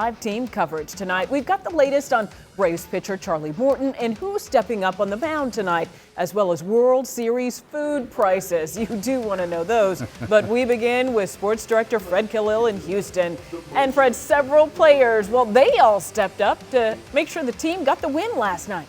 Live team coverage tonight. We've got the latest on Braves pitcher Charlie Morton and who's stepping up on the mound tonight, as well as World Series food prices. You do want to know those. But we begin with sports director Fred Khalil in Houston. And Fred, several players, well, they all stepped up to make sure the team got the win last night.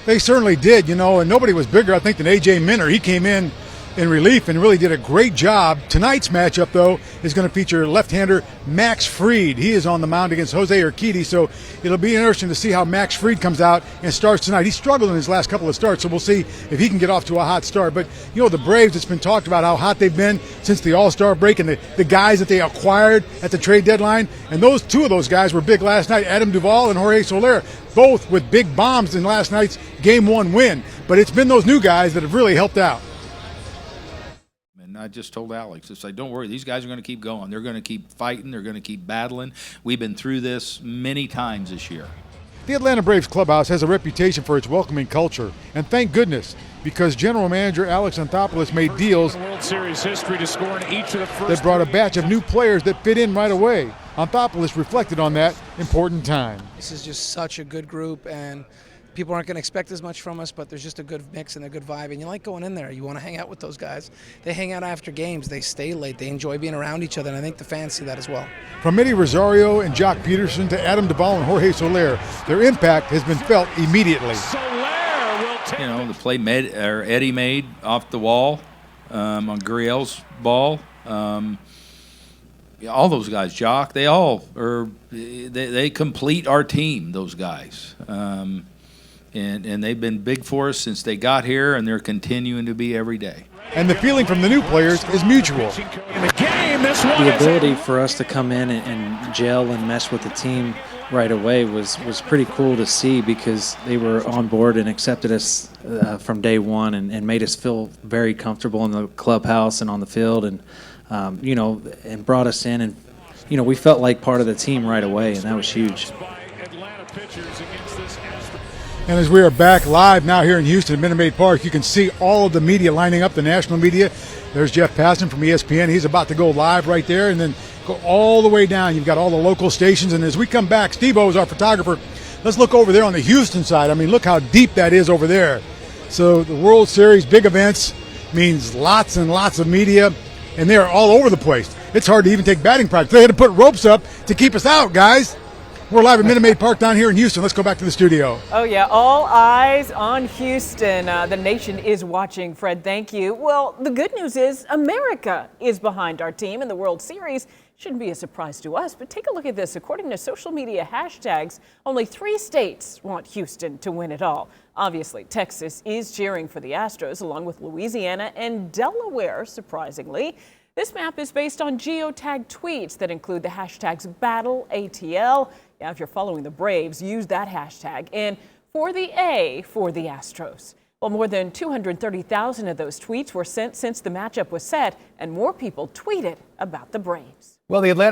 They certainly did, and nobody was bigger, I think, than A.J. Minter. He came in relief and really did a great job. Tonight's matchup, though, is going to feature left-hander Max Fried. He is on the mound against Jose Urquidy, so it'll be interesting to see how Max Fried comes out and starts tonight. He struggled in his last couple of starts, so we'll see if he can get off to a hot start. But, the Braves, it's been talked about how hot they've been since the All-Star break and the guys that they acquired at the trade deadline. And two of those guys were big last night, Adam Duvall and Jorge Soler, both with big bombs in last night's Game 1 win. But it's been those new guys that have really helped out. And I just told Alex, I said, don't worry, these guys are going to keep going. They're going to keep fighting. They're going to keep battling. We've been through this many times this year. The Atlanta Braves clubhouse has a reputation for its welcoming culture, and thank goodness, because General Manager Alex Anthopoulos made deals World Series history to score in each of the first that brought a batch of new players that fit in right away. Anthopoulos reflected on that important time. This is just such a good group, and people aren't going to expect as much from us, but there's just a good mix and a good vibe, and you like going in there. You want to hang out with those guys. They hang out after games. They stay late. They enjoy being around each other, and I think the fans see that as well. From Eddie Rosario and Jock Peterson to Adam Duvall and Jorge Soler, their impact has been felt immediately. The play Eddie made off the wall on Gurriel's ball. All those guys, Jock, they all are. They complete our team. Those guys. And they've been big for us since they got here, and they're continuing to be every day. And the feeling from the new players is mutual. The ability for us to come in and gel and mesh with the team right away was pretty cool to see, because they were on board and accepted us from day one and made us feel very comfortable in the clubhouse and on the field, and and brought us in, and we felt like part of the team right away, and that was huge. And as we are back live now here in Houston at Minute Maid Park, you can see all of the media lining up, the national media. There's Jeff Passan from ESPN. He's about to go live right there, and then go all the way down. You've got all the local stations. And as we come back, Steve-O is our photographer. Let's look over there on the Houston side. I mean, look how deep that is over there. So the World Series, big events, means lots and lots of media, and they're all over the place. It's hard to even take batting practice. They had to put ropes up to keep us out, guys. We're live at Minute Maid Park down here in Houston. Let's go back to the studio. Oh, yeah, all eyes on Houston. The nation is watching, Fred. Thank you. Well, the good news is America is behind our team in the World Series. Shouldn't be a surprise to us, but take a look at this. According to social media hashtags, only 3 states want Houston to win it all. Obviously, Texas is cheering for the Astros, along with Louisiana and Delaware, surprisingly. This map is based on geotagged tweets that include the hashtags BattleATL. Now, if you're following the Braves, use that hashtag. And for the A for the Astros. Well, more than 230,000 of those tweets were sent since the matchup was set, and more people tweeted about the Braves. Well, the Atlanta